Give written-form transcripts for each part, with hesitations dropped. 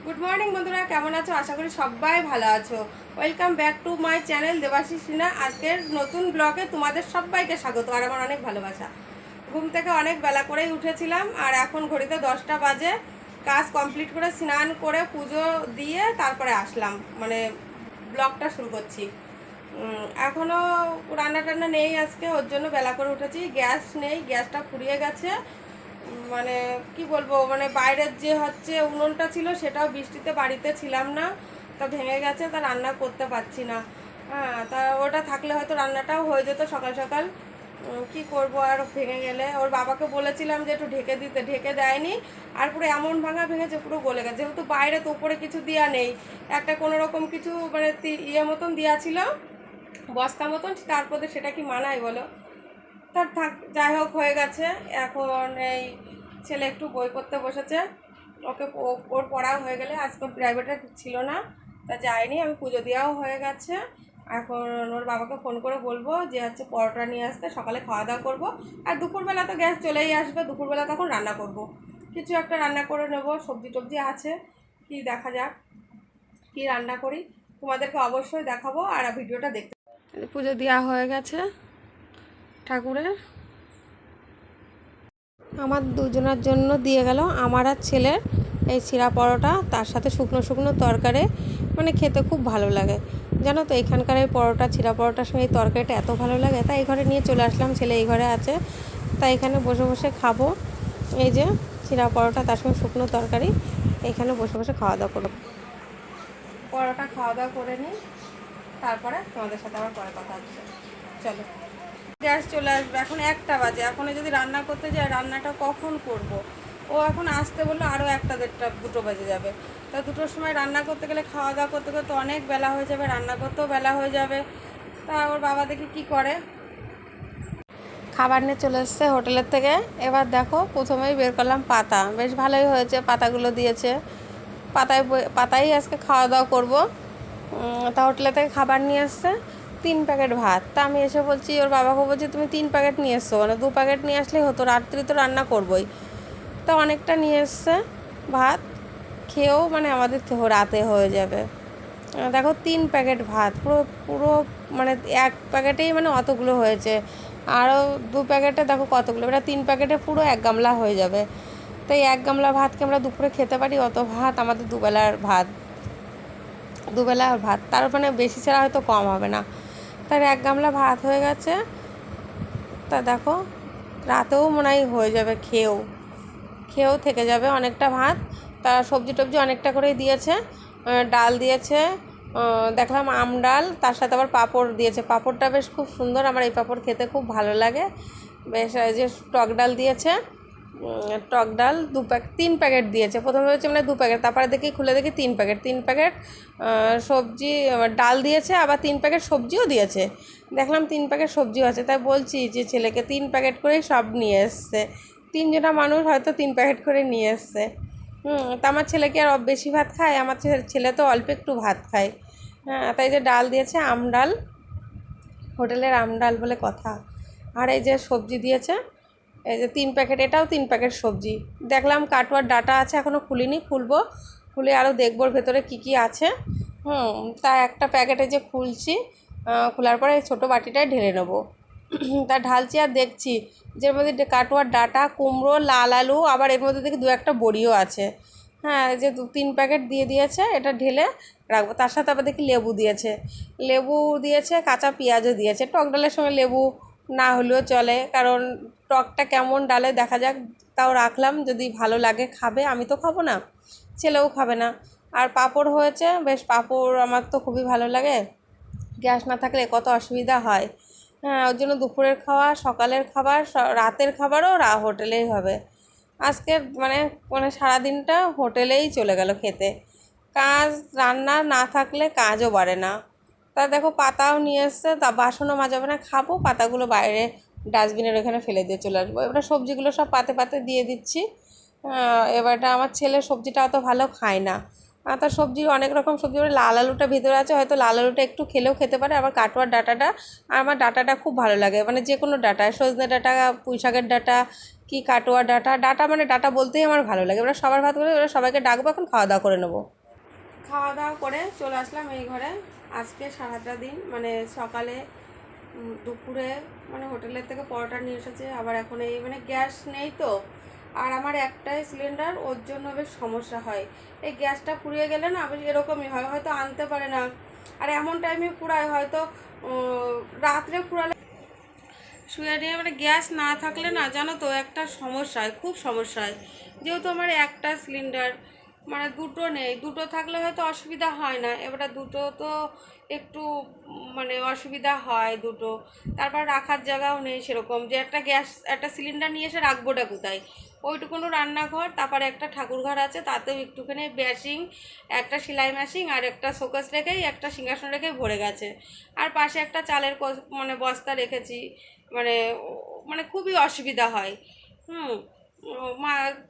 Good morning বন্ধুরা, কেমন আছো? আশা করি সবাই ভালো আছো। Welcome back to my channel Debashis Sinha. আজকের নতুন ব্লগে তোমাদের সবাইকে স্বাগত আর আমার অনেক ভালোবাসা। ঘুম থেকে অনেক বেলা করেই উঠেছিলাম আর এখন ঘড়িতে 10টা বাজে। কাজ কমপ্লিট করে স্নান করে পুজো দিয়ে তারপরে আসলাম, মানে ব্লগটা শুরু করছি। এখনও রান্না টান্না নেই আজকে, ওর জন্য বেলা করে উঠেছি। গ্যাস নেই, গ্যাসটা ফুরিয়ে গেছে। মানে কি বলবো, মানে বাইরের যে হচ্ছে উনুনটা ছিল সেটাও বৃষ্টিতে বাড়িতে ছিলাম না, তা ভেঙে গেছে, তা রান্না করতে পারছি না। হ্যাঁ, তা ওটা থাকলে হয়তো রান্নাটাও হয়ে যেত সকাল সকাল। কি করব, আর ভেঙে গেলে ওর বাবাকে বলেছিলাম যে একটু ঢেকে দিতে, ঢেকে দেয়নি। আর পুরো এমন ভাঙা ভেঙেছে, পুরো গলে গেছে। যেহেতু বাইরে তো উপরে কিছু দেওয়া নেই, একটা কোনো রকম কিছু মানে ইয়ে মতন দেওয়া ছিল, বস্তা মতন, তারপরে সেটা কি মানায় বলো? তার থাক, যাই হোক হয়ে গেছে। এখন এই ছেলে একটু বই পড়তে বসেছে, ওকে ওর পড়াও হয়ে গেলে, আজকে প্রাইভেটে ছিল না, তা যায়নি। আমি পুজো দেওয়াও হয়ে গেছে। এখন ওর বাবাকে ফোন করে বলবো যে হচ্ছে পরোটা নিয়ে আসতে, সকালে খাওয়া দাওয়া করবো। আর দুপুরবেলা তো গ্যাস চলেই আসবে, দুপুরবেলা তখন রান্না করব। কিছু একটা রান্না করে নেব, সবজি টবজি আছে, কি দেখা যাক কি রান্না করি, তোমাদেরকে অবশ্যই দেখাবো। আর ভিডিওটা দেখতে, পুজো দেওয়া হয়ে গেছে ঠাকুরের। আমার দুজনের জন্য দিয়ে গেল, আমার আর ছেলের এই চিড়া পরোটা, তার সাথে শুকনো শুকনো তরকারি, মানে খেতে খুব ভালো লাগে। জানো তো, এখানকার এই পরোটা, চিড়া পরোটার সঙ্গে এই তরকারিটা এত ভালো লাগে, তাই এই ঘরে নিয়ে চলে আসলাম। ছেলে এই ঘরে আছে, তাই এখানে বসে বসে খাবো। এই যে চিড়া পরোটা, তার সঙ্গে শুকনো তরকারি, এখানে বসে বসে খাওয়া দাওয়া করবো। পরোটা খাওয়া দাওয়া করে নিই, তারপরে তোমাদের সাথে আবার পরে কথা হচ্ছে। চলো, গ্যাস চলে আসবে, এখন 1টা বাজে। এখন যদি রান্না করতে যাই, রান্নাটা কখন করব? ও এখন আসতে বললো আরও 1টা 1:30 2টো বেজে যাবে। তা 2টোর সময় রান্না করতে গেলে, খাওয়া দাওয়া করতে করতে অনেক বেলা হয়ে যাবে, রান্না করতেও বেলা হয়ে যাবে। তা ওর বাবা দেখি কি করে। খাবার নিয়ে চলে এসছে হোটেলের থেকে। এবার দেখো, প্রথমেই বের করলাম পাতা, বেশ ভালোই হয়েছে, পাতাগুলো দিয়েছে। পাতাই আজকে খাওয়া দাওয়া করবো। তা হোটেলের থেকে খাবার নিয়ে এসছে 3 প্যাকেট ভাত। তা আমি এসে বলছি ওর বাবাকে, বলছি তুমি 3 প্যাকেট নিয়ে এসছো, মানে 2 প্যাকেট নিয়ে আসলেই হতো, রাত্রি তো রান্না করবোই। তা অনেকটা নিয়ে এসছে ভাত, খেয়েও মানে আমাদের রাতে হয়ে যাবে। দেখো 3 প্যাকেট ভাত, পুরো পুরো মানে 1 প্যাকেটেই মানে অতগুলো হয়েছে। আরও 2 প্যাকেটে দেখো কতগুলো, এবার 3 প্যাকেটে পুরো 1 গামলা হয়ে যাবে। তাই 1 গামলা ভাতকে আমরা দুপুরে খেতে পারি, অত ভাত আমাদের দুবেলার ভাত, দুবেলা ভাত, তার মানে বেশি ছাড়া হয়তো কম হবে না। তার 1 গামলা ভাত হয়ে গেছে। তা দেখো, রাতেও মনে হয় হয়ে যাবে, খেয়েও থেকে যাবে অনেকটা ভাত। তা সবজি টবজি অনেকটা করেই দিয়েছে। ডাল দিয়েছে, দেখলাম আম ডাল, তার সাথে আবার পাঁপড় দিয়েছে। পাঁপড়টা বেশ খুব সুন্দর, আমার এই পাঁপড় খেতে খুব ভালো লাগে। বেশ, এই যে টক ডাল দিয়েছে, টক ডাল 3 প্যাকেট দিয়েছে। প্রথমে হচ্ছে মানে 2 প্যাকেট, তারপরে দেখি খুলে দেখি 3 প্যাকেট, 3 প্যাকেট সবজি, ডাল দিয়েছে, আবার 3 প্যাকেট সবজিও দিয়েছে। দেখলাম 3 প্যাকেট সবজিও আছে, তাই বলছি যে ছেলেকে 3 প্যাকেট করেই সব নিয়ে এসছে। 3জনা মানুষ হয়তো 3 প্যাকেট করে নিয়ে এসছে। তা আমার ছেলে কি আর বেশি ভাত খায়? আমার ছেলে তো অল্প একটু ভাত খায়। হ্যাঁ, তাই যে ডাল দিয়েছে, আম ডাল, হোটেলের আম ডাল বলে কথা। আর এই যে সবজি দিয়েছে, এই যে 3 প্যাকেট, এটাও 3 প্যাকেট সবজি। দেখলাম কাটোয়ার ডাটা আছে, এখনও খুলিনি, খুলবো, খুলে আরও দেখবো ভেতরে কী কী আছে। তা একটা প্যাকেটে যে খুলছি, খোলার পরে এই ছোটো বাটিটায় ঢেলে নেবো। তা ঢালছি আর দেখছি যে এর মধ্যে কাটোয়ার ডাটা, কুমড়ো, লাল আলু, আবার এর মধ্যে দেখি 2-1টা বড়িও আছে। হ্যাঁ, যে 3 প্যাকেট দিয়ে দিয়েছে, এটা ঢেলে রাখবো। তার সাথে আবার দেখি লেবু দিয়েছে, লেবু দিয়েছে, কাঁচা পেঁয়াজও দিয়েছে। টক ডালের সঙ্গে লেবু না হলেও চলে, কারণ টকটা কেমন ডালে দেখা যাক, তাও রাখলাম, যদি ভালো লাগে খাবে, আমি তো খাবো না, ছেলেও খাবে না। আর পাঁপড় হয়েছে, বেশ, পাঁপড় আমার তো খুবই ভালো লাগে। গ্যাস না থাকলে কত অসুবিধা হয়। হ্যাঁ, ওর জন্য দুপুরের খাওয়া, সকালের খাবার, রাতের খাবারও হোটেলেই হবে। আজকে মানে মানে সারাদিনটা হোটেলেই চলে গেল খেতে। কাজ, রান্না না থাকলে কাজও বাড়ে না। তা দেখো পাতাও নিয়ে এসছে, তা বাসনও মাজাবে না, খাবো, পাতাগুলো বাইরে ডাস্টবিনের ওখানে ফেলে দিয়ে চলে আসবো। এবার সবজিগুলো সব পাতে পাতে দিয়ে দিচ্ছি। এবারটা আমার ছেলে সবজিটা অত ভালো খায় না, তার সবজি অনেক রকম সবজি, লাল আলুটা ভিতরে আছে, হয়তো লাল আলুটা একটু খেলেও খেতে পারে। আবার কাটোয়ার ডাঁটাটা, আমার ডাঁটাটা খুব ভালো লাগে, মানে যে কোনো ডাঁটা, সজনে ডাঁটা, পুঁই শাকের ডাঁটা, কি কাটোয়া ডাঁটা, ডাঁটা মানে ডাঁটা বলতেই আমার ভালো লাগে। এবার সবার ভাত করে এবার সবাইকে ডাকবো, এখন খাওয়া দাওয়া করে নেবো। খাওয়া দাওয়া করে চলে আসলাম এই ঘরে। আজকে সারাটা দিন মানে সকালে দুপুরে মানে হোটেলের থেকে পরোটা নিয়ে এসেছে, আবার এখন এই মানে গ্যাস নেই তো, আর আমার একটাই সিলিন্ডার, ওর জন্য বেশ সমস্যা হয়। এই গ্যাসটা ফুরিয়ে গেলে না বেশ এরকমই হয়, হয়তো আনতে পারে না, আর এমন টাইমে ফুরায় হয়তো রাত্রে ফুরালে শুয়ে নিয়ে, মানে গ্যাস না থাকলে না জানো তো একটা সমস্যা হয়, খুব সমস্যা হয়। যেহেতু আমার একটা সিলিন্ডার, মানে দুটো নেই, দুটো থাকলে হয়তো অসুবিধা হয় না, এবারে দুটো তো একটু মানে অসুবিধা হয় দুটো। তারপর রাখার জায়গাও নেই সেরকম, যে একটা গ্যাস একটা সিলিন্ডার নিয়ে এসে রাখবোটা কোথায়। ওইটুকুনো রান্নাঘর, তারপরে একটা ঠাকুরঘর আছে, তাতেও একটুখানি বেসিং, একটা সেলাই মেশিন আর একটা শোকেস রেখেই, একটা সিংহাসন রেখেই ভরে গেছে। আর পাশে একটা চালের মানে বস্তা রেখেছি, মানে মানে খুবই অসুবিধা হয়। হুম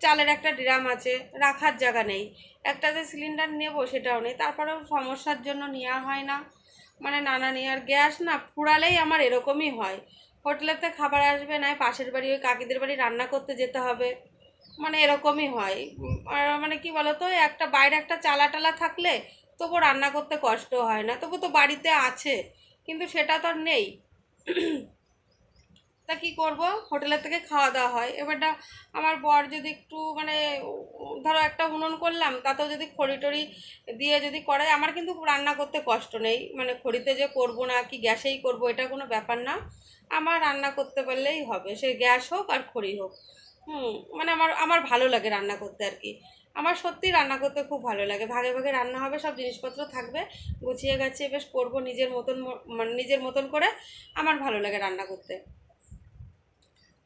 চালের একটা ড্রাম আছে, রাখার জায়গা নেই। একটা যে সিলিন্ডার নেব সেটাও নেই, তারপরেও সমস্যার জন্য নেওয়া হয় না, মানে নানা নিয়ে। আর গ্যাস না ফুরালেই আমার এরকমই হয়, হোটেলেতে খাবার আসবে, না পাশের বাড়ি ওই কাকিদের বাড়ি রান্না করতে যেতে হবে, মানে এরকমই হয়। আর মানে কি বলতো, একটা বাইরে একটা চালা টালা থাকলে তবু রান্না করতে কষ্ট হয় না, তবু তো বাড়িতে আছে, কিন্তু সেটা তো আর নেই। তা কী করব, হোটেলের থেকে খাওয়া দাওয়া হয়। এবারটা আমার বর যদি একটু মানে ধরো একটা উনুন করলাম, তাতেও যদি খড়ি টড়ি দিয়ে যদি করায়, আমার কিন্তু রান্না করতে কষ্ট নেই, মানে খড়িতে যে করব না কি গ্যাসেই করব এটা কোনো ব্যাপার না, আমার রান্না করতে পারলেই হবে, সে গ্যাস হোক আর খড়ি হোক। মানে আমার আমার ভালো লাগে রান্না করতে আর কি। আমার সত্যিই রান্না করতে খুব ভালো লাগে, ভাগে ভাগে রান্না হবে, সব জিনিসপত্র থাকবে, গুছিয়ে গাছিয়ে বেশ করবো নিজের মতন, মানে নিজের মতন করে। আমার ভালো লাগে রান্না করতে।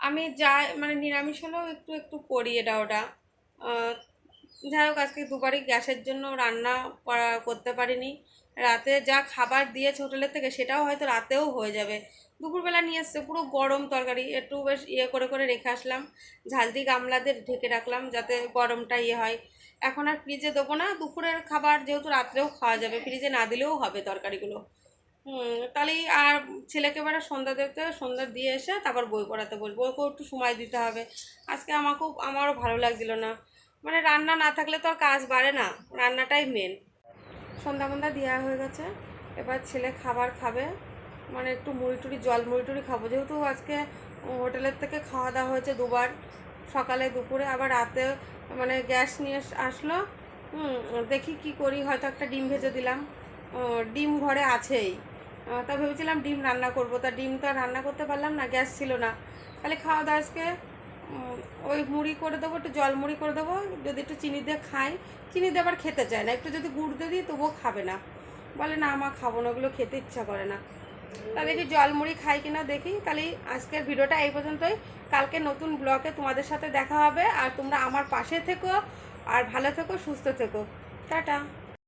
আমি যাই মানে নিরামিষ হলেও একটু একটু করি এটা ওটা। আহ, যাই হোক, আজকে দুবারই গ্যাসের জন্য রান্না করতে পারিনি। রাতে যা খাবার দিয়েছে হোটেলের থেকে সেটাও হয়তো রাতেও হয়ে যাবে। দুপুরবেলা নিয়ে এসছে পুরো গরম তরকারি, একটু বেশ ইয়ে করে করে রেখে আসলাম, ঝালদি গামলাতে ঢেকে রাখলাম যাতে গরমটা ইয়ে হয়। এখন আর ফ্রিজে দেবো না, দুপুরের খাবার যেহেতু রাত্রেও খাওয়া যাবে, ফ্রিজে না দিলেও হবে তরকারিগুলো। তাহলেই আর ছেলেকে এবারে সন্ধ্যা দেখতে হবে, সন্ধ্যা দিয়ে এসে তারপর বই পড়াতে বলবো, ওকেও একটু সময় দিতে হবে। আজকে আমারও ভালো লাগছিল না, মানে রান্না না থাকলে তো আর কাজ বাড়ে না, রান্নাটাই মেন। সন্ধ্যা মন্ধ্যা দেওয়া হয়ে গেছে, এবার ছেলে খাবার খাবে, মানে একটু মুড়ি টুড়ি জল মুড়ি টুড়ি খাবো, যেহেতু আজকে হোটেলের থেকে খাওয়া দাওয়া হয়েছে দুবার, সকালে দুপুরে আবার রাতে, মানে গ্যাস নিয়ে আসলো। দেখি কি করি, হয়তো একটা ডিম ভেজে দিলাম, ডিম ঘরে আছেই। তা ভেবেছিলাম ডিম রান্না করব, তা ডিম তো আর রান্না করতে পারলাম না, গ্যাস ছিল না। তাহলে খাওয়া দাওয়া আজকে ওই মুড়ি করে দেবো, একটু জল মুড়ি করে দেবো, যদি একটু চিনি দিয়ে খাই। চিনি দিয়ে আবার খেতে চায় না, একটু যদি গুড় দিয়ে দিই তবুও খাবে না, বলে না আমার খাবো না, ওগুলো খেতে ইচ্ছা করে না। তা দেখি জল মুড়ি খাই কিনা দেখি। তাহলে আজকের ভিডিওটা এই পর্যন্তই, কালকে নতুন ব্লগে তোমাদের সাথে দেখা হবে, আর তোমরা আমার পাশে থেকো, আর ভালো থেকো, সুস্থ থেকো। টাটা।